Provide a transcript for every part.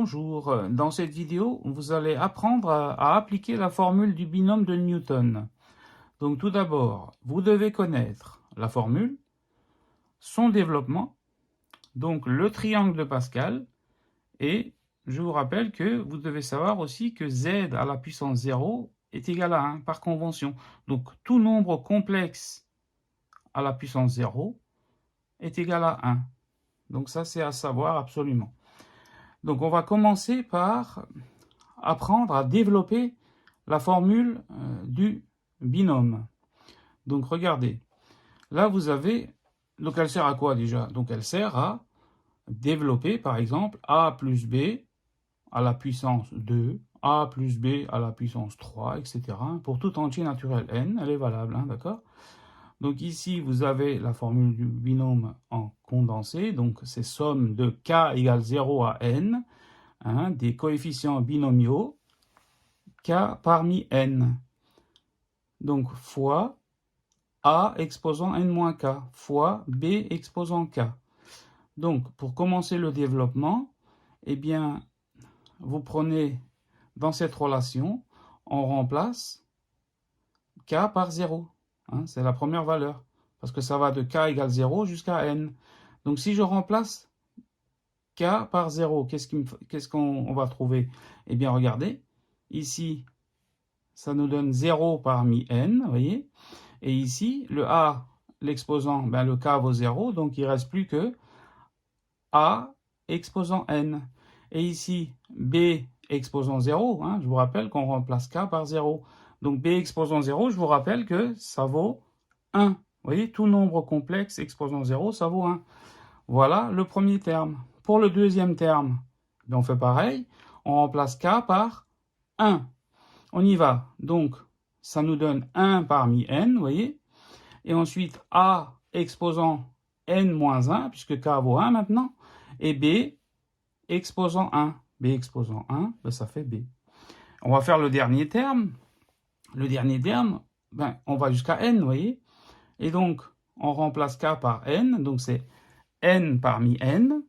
Bonjour, dans cette vidéo, vous allez apprendre à appliquer la formule du binôme de Newton. Donc tout d'abord, vous devez connaître la formule, son développement, donc le triangle de Pascal, et je vous rappelle que vous devez savoir aussi que z à la puissance 0 est égal à 1 par convention. Donc tout nombre complexe à la puissance 0 est égal à 1. Donc ça, c'est à savoir absolument. Donc on va commencer par apprendre à développer la formule du binôme. Donc regardez, là vous avez, donc elle sert à quoi déjà? Donc elle sert à développer par exemple a plus b à la puissance 2, a plus b à la puissance 3, etc. Pour tout entier naturel n, elle est valable, hein, d'accord? Donc ici vous avez la formule du binôme en condensé, donc c'est somme de k égale 0 à n, hein, des coefficients binomiaux, k parmi n. Donc fois a exposant n moins k fois b exposant k. Donc pour commencer le développement, eh bien vous prenez dans cette relation, on remplace k par 0. Hein, c'est la première valeur. Parce que ça va de k égale 0 jusqu'à n. Donc si je remplace k par 0, qu'est-ce qu'on va trouver? Eh bien regardez, ici ça nous donne 0 parmi n, vous voyez. Et ici, le a, l'exposant, ben le k vaut 0, donc il ne reste plus que a exposant n. Et ici, b exposant 0, hein, je vous rappelle qu'on remplace k par 0. Donc b exposant 0, je vous rappelle que ça vaut 1. Vous voyez, tout nombre complexe exposant 0, ça vaut 1. Voilà le premier terme. Pour le deuxième terme, on fait pareil, on remplace k par 1. On y va. Donc, ça nous donne 1 parmi n, vous voyez. Et ensuite, a exposant n moins 1, puisque k vaut 1 maintenant. Et b exposant 1. b exposant 1, ben, ça fait b. On va faire le dernier terme. Le dernier terme, ben, on va jusqu'à n, vous voyez. Et donc, on remplace k par n. Donc, c'est n parmi n.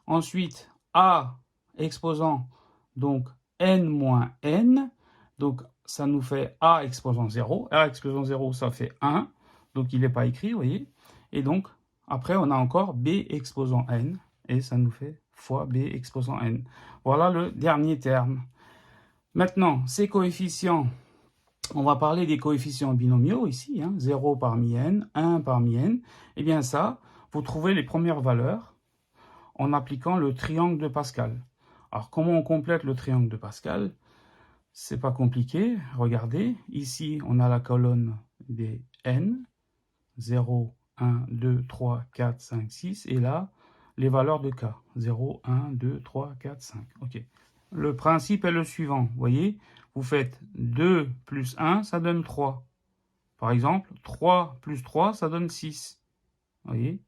Ensuite, a exposant donc n moins n. Donc, ça nous fait a exposant 0. a exposant 0, ça fait 1. Donc, il n'est pas écrit, vous voyez. Et donc, après, on a encore b exposant n. Et ça nous fait fois b exposant n. Voilà le dernier terme. Maintenant, ces coefficients, on va parler des coefficients binomiaux ici. Hein, 0 parmi n, 1 parmi n. Eh bien ça, vous trouvez les premières valeurs en appliquant le triangle de Pascal. Alors, comment on complète le triangle de Pascal? C'est pas compliqué. Regardez, ici, on a la colonne des n. 0, 1, 2, 3, 4, 5, 6. Et là, les valeurs de k. 0, 1, 2, 3, 4, 5. OK. Le principe est le suivant. Vous voyez, vous faites 2 plus 1, ça donne 3. Par exemple, 3 plus 3, ça donne 6. Vous voyez,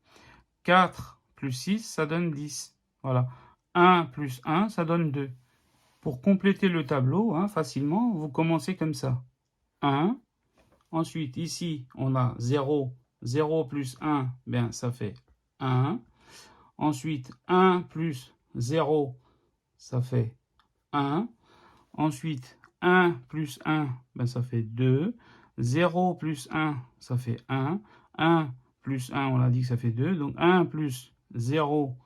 4 plus 6, ça donne 10. Voilà. 1 plus 1, ça donne 2. Pour compléter le tableau, hein, facilement, vous commencez comme ça. 1. Ensuite, ici, on a 0. 0 plus 1, bien, ça fait 1. Ensuite, 1 plus 0, ça fait 1. Ensuite, 1 plus 1, ben, ça fait 2. 0 plus 1, ça fait 1. 1 plus 1, on a dit que ça fait 2. Donc 1 plus 0,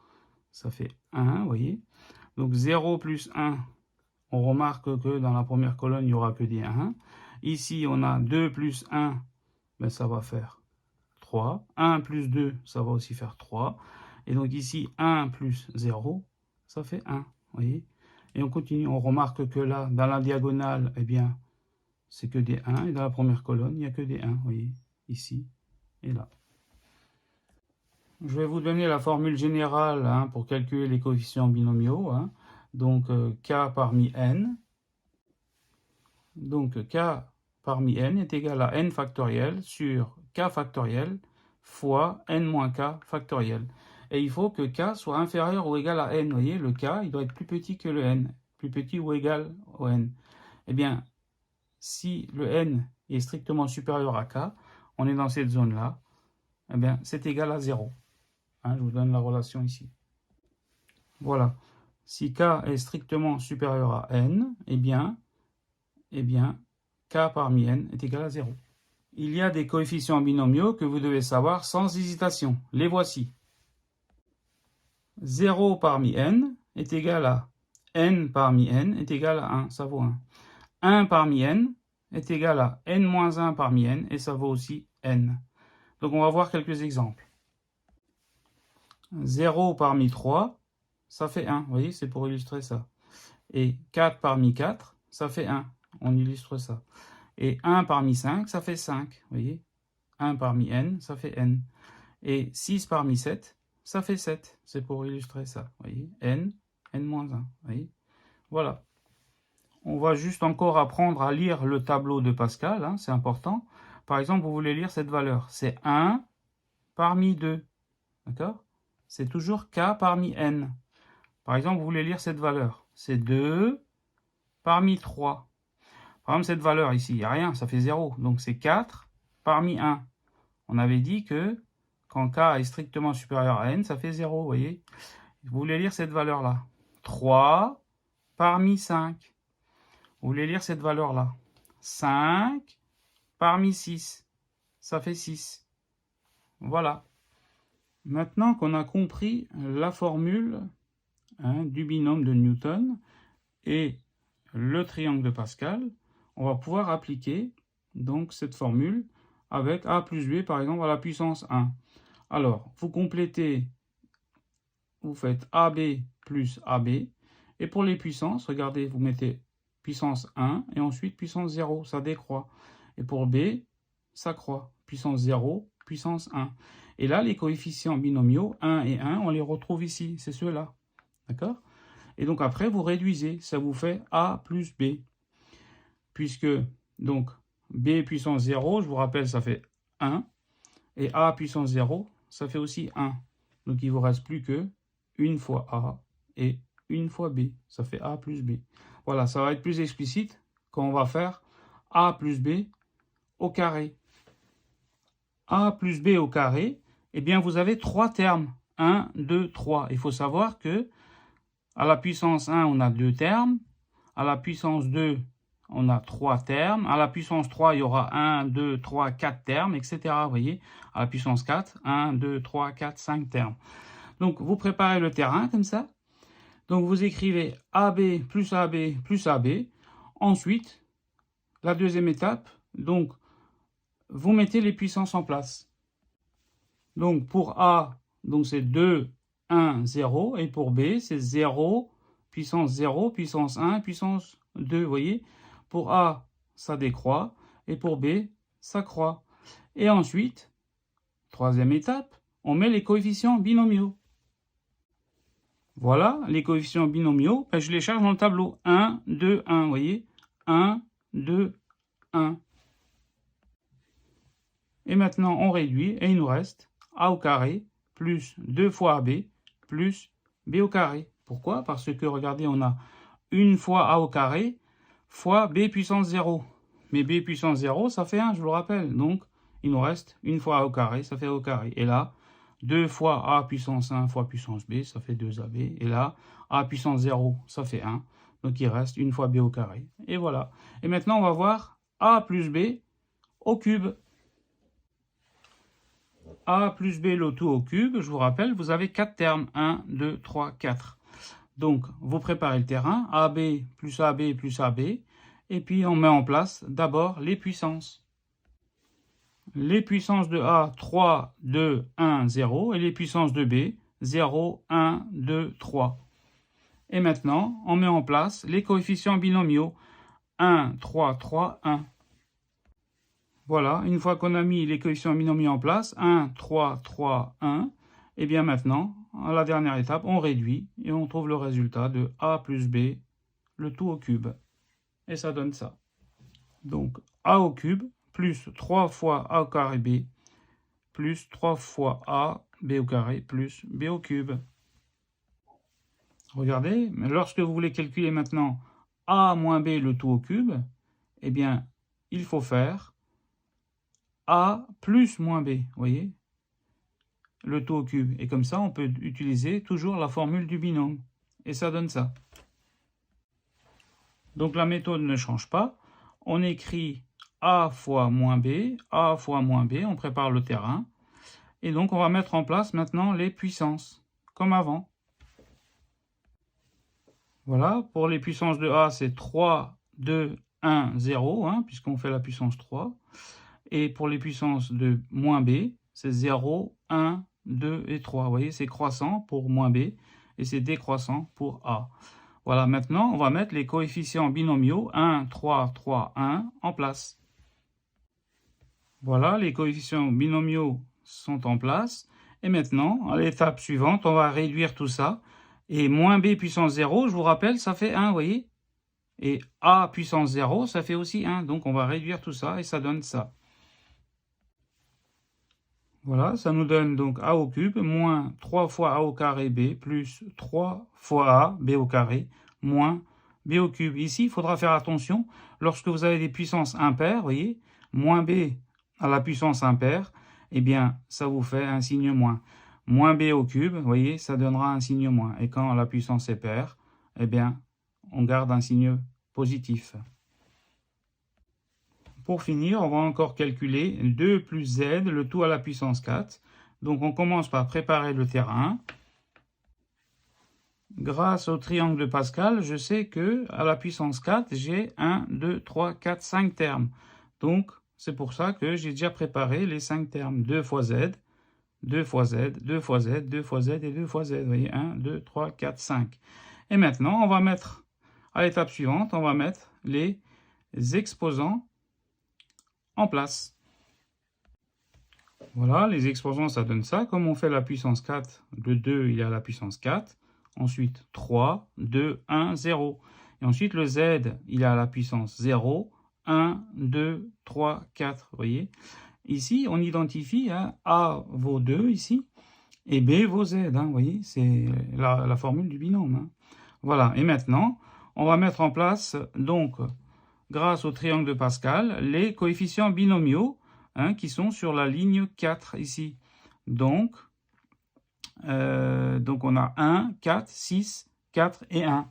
ça fait 1, vous voyez. Donc 0 plus 1, on remarque que dans la première colonne, il n'y aura que des 1. Ici, on a 2 plus 1, ben, ça va faire 3. 1 plus 2, ça va aussi faire 3. Et donc ici, 1 plus 0, ça fait 1, vous voyez. Et on continue, on remarque que là, dans la diagonale, eh bien, c'est que des 1. Et dans la première colonne, il n'y a que des 1, vous voyez, ici et là. Je vais vous donner la formule générale, hein, pour calculer les coefficients binomiaux. Hein. Donc, k parmi n. Donc, k parmi n est égal à n factoriel sur k factoriel fois n moins k factoriel. Et il faut que k soit inférieur ou égal à n. Vous voyez, le k, il doit être plus petit que le n. Plus petit ou égal au n. Eh bien, si le n est strictement supérieur à k, on est dans cette zone-là, eh bien, c'est égal à 0. Hein, je vous donne la relation ici. Voilà. si k est strictement supérieur à n, eh bien, k parmi n est égal à 0. Il y a des coefficients binomiaux que vous devez savoir sans hésitation. Les voici. 0 parmi n est égal à n parmi n est égal à 1, ça vaut 1. 1 parmi n est égal à n-1 parmi n, et ça vaut aussi n. Donc on va voir quelques exemples. 0 parmi 3, ça fait 1, vous voyez, c'est pour illustrer ça. Et 4 parmi 4, ça fait 1, on illustre ça. Et 1 parmi 5, ça fait 5, vous voyez. 1 parmi n, ça fait n. Et 6 parmi 7, ça fait 7, c'est pour illustrer ça, vous voyez. n, n-1, vous voyez. Voilà. On va juste encore apprendre à lire le tableau de Pascal, hein, c'est important. Par exemple, vous voulez lire cette valeur, c'est 1 parmi 2, d'accord? C'est toujours k parmi n. Par exemple, vous voulez lire cette valeur, c'est 2 parmi 3. Par exemple, cette valeur ici, il n'y a rien, ça fait 0. Donc c'est 4 parmi 1. On avait dit que quand k est strictement supérieur à n, ça fait 0, vous voyez. Vous voulez lire cette valeur-là, 3 parmi 5. Vous voulez lire cette valeur-là, 5 parmi 6. Ça fait 6. Voilà. Maintenant qu'on a compris la formule du binôme de Newton et le triangle de Pascal, on va pouvoir appliquer donc cette formule avec a plus b par exemple à la puissance 1. Alors, vous complétez, vous faites ab plus ab, et pour les puissances, regardez, vous mettez puissance 1 et ensuite puissance 0, ça décroît. Et pour b, ça croît, puissance 0, puissance 1. Et là, les coefficients binomiaux 1 et 1, on les retrouve ici, c'est ceux-là. D'accord? Et donc après, vous réduisez, ça vous fait a plus b. Puisque, donc, b puissance 0, je vous rappelle, ça fait 1. Et a puissance 0, ça fait aussi 1. Donc il ne vous reste plus que une fois a et une fois b. Ça fait a plus b. Voilà, ça va être plus explicite quand on va faire a plus b au carré. A plus b au carré, eh bien vous avez trois termes. 1, 2, 3. Il faut savoir que à la puissance 1, on a 2 termes. À la puissance 2, on a 3 termes. À la puissance 3, il y aura 1, 2, 3, 4 termes, etc. Vous voyez, à la puissance 4, 1, 2, 3, 4, 5 termes. Donc, vous préparez le terrain comme ça. Donc, vous écrivez AB plus AB plus AB. Ensuite, la deuxième étape, donc, vous mettez les puissances en place. Donc, pour A, donc c'est 2, 1, 0. Et pour B, c'est 0, puissance 0, puissance 1, puissance 2. Vous voyez, pour A, ça décroît. Et pour B, ça croît. Et ensuite, troisième étape, on met les coefficients binomiaux. Voilà, les coefficients binomiaux, je les charge dans le tableau. 1, 2, 1, vous voyez. 1, 2, 1. Et maintenant, on réduit et il nous reste a au carré plus 2 fois ab plus b au carré. Pourquoi? Parce que, regardez, on a une fois a au carré fois b puissance 0. Mais b puissance 0, ça fait 1, je vous le rappelle. Donc, il nous reste une fois a au carré, ça fait a au carré. Et là, 2 fois a puissance 1 fois puissance b, ça fait 2ab. Et là, a puissance 0, ça fait 1. Donc, il reste une fois b au carré. Et voilà. Et maintenant, on va voir a plus b au cube. A plus b le tout au cube, je vous rappelle, vous avez 4 termes. 1, 2, 3, 4. Donc, vous préparez le terrain. AB plus AB plus AB. Et puis, on met en place d'abord les puissances. Les puissances de A, 3, 2, 1, 0. Et les puissances de B, 0, 1, 2, 3. Et maintenant, on met en place les coefficients binomiaux. 1, 3, 3, 1. Voilà, une fois qu'on a mis les coefficients binomiaux en place, 1, 3, 3, 1, et bien maintenant, à la dernière étape, on réduit et on trouve le résultat de a plus b, le tout au cube. Et ça donne ça. Donc, a au cube plus 3 fois a au carré b, plus 3 fois a, b au carré, plus b au cube. Regardez, mais lorsque vous voulez calculer maintenant a moins b, le tout au cube, eh bien, il faut faire a plus moins b, vous voyez, le tout au cube. Et comme ça, on peut utiliser toujours la formule du binôme. et ça donne ça. Donc la méthode ne change pas. On écrit A fois moins B, A fois moins B, on prépare le terrain. Et donc on va mettre en place maintenant les puissances, comme avant. Voilà, pour les puissances de A, c'est 3, 2, 1, 0, hein, puisqu'on fait la puissance 3. Et pour les puissances de moins B, c'est 0, 1, 2 et 3. Vous voyez, c'est croissant pour moins B et c'est décroissant pour A. Voilà, maintenant, on va mettre les coefficients binomiaux 1, 3, 3, 1 en place. Voilà, les coefficients binomiaux sont en place. Et maintenant, à l'étape suivante, on va réduire tout ça. Et moins b puissance 0, je vous rappelle, ça fait 1, vous voyez. Et a puissance 0, ça fait aussi 1. Donc, on va réduire tout ça et ça donne ça. Voilà, ça nous donne donc a au cube moins 3 fois a au carré b plus 3 fois a, b au carré, moins b au cube. Ici, il faudra faire attention, lorsque vous avez des puissances impaires, vous voyez, moins b à la puissance impaire, eh bien, ça vous fait un signe moins. Moins b au cube, vous voyez, ça donnera un signe moins. Et quand la puissance est paire, eh bien, on garde un signe positif. Pour finir, on va encore calculer 2 plus z, le tout à la puissance 4. Donc on commence par préparer le terrain. Grâce au triangle de Pascal, je sais que à la puissance 4, j'ai 1, 2, 3, 4, 5 termes. Donc c'est pour ça que j'ai déjà préparé les 5 termes. 2 fois z, 2 fois z, 2 fois z, 2 fois z et 2 fois z. Vous voyez, 1, 2, 3, 4, 5. Et maintenant, on va mettre, à l'étape suivante, on va mettre les exposants en place. Voilà, les exposants, ça donne ça. Comme on fait la puissance 4, le 2, il est à la puissance 4. Ensuite, 3, 2, 1, 0. Et ensuite, le z, il est à la puissance 0, 1, 2, 3, 4. Vous voyez? Ici, on identifie, hein, A vaut 2 ici, et B vaut Z. Hein, vous voyez? C'est la formule du binôme. Hein. Voilà, et maintenant, on va mettre en place, donc, grâce au triangle de Pascal, les coefficients binomiaux, hein, qui sont sur la ligne 4 ici. Donc on a 1, 4, 6, 4 et 1.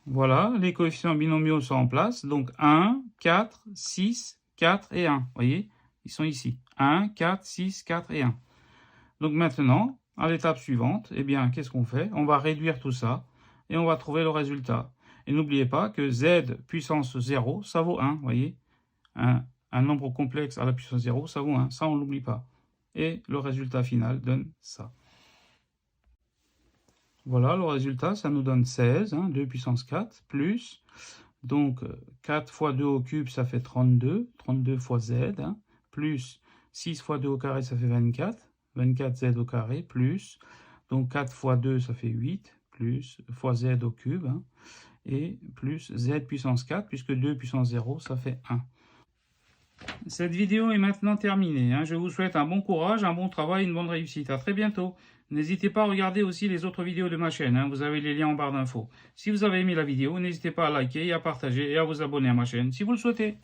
Voilà, les coefficients binomiaux sont en place. Donc 1, 4, 6, 4 et 1. Vous voyez, ils sont ici. 1, 4, 6, 4 et 1. Donc maintenant, à l'étape suivante, eh bien, qu'est-ce qu'on fait? On va réduire tout ça et on va trouver le résultat. Et n'oubliez pas que z puissance 0, ça vaut 1, vous voyez. Un nombre complexe à la puissance 0, ça vaut 1. Ça, on ne l'oublie pas. Et le résultat final donne ça. Voilà, le résultat, ça nous donne 16, hein, 2 puissance 4, plus, donc 4 fois 2 au cube, ça fait 32, 32 fois z, hein, plus 6 fois 2 au carré, ça fait 24, 24 z au carré, plus, donc 4 fois 2, ça fait 8, plus, fois z au cube, hein, et plus z puissance 4, puisque 2 puissance 0, ça fait 1. Cette vidéo est maintenant terminée. Hein. Je vous souhaite un bon courage, un bon travail, une bonne réussite. À très bientôt. N'hésitez pas à regarder aussi les autres vidéos de ma chaîne. Hein. Vous avez les liens en barre d'infos. Si vous avez aimé la vidéo, n'hésitez pas à liker et à partager et à vous abonner à ma chaîne si vous le souhaitez.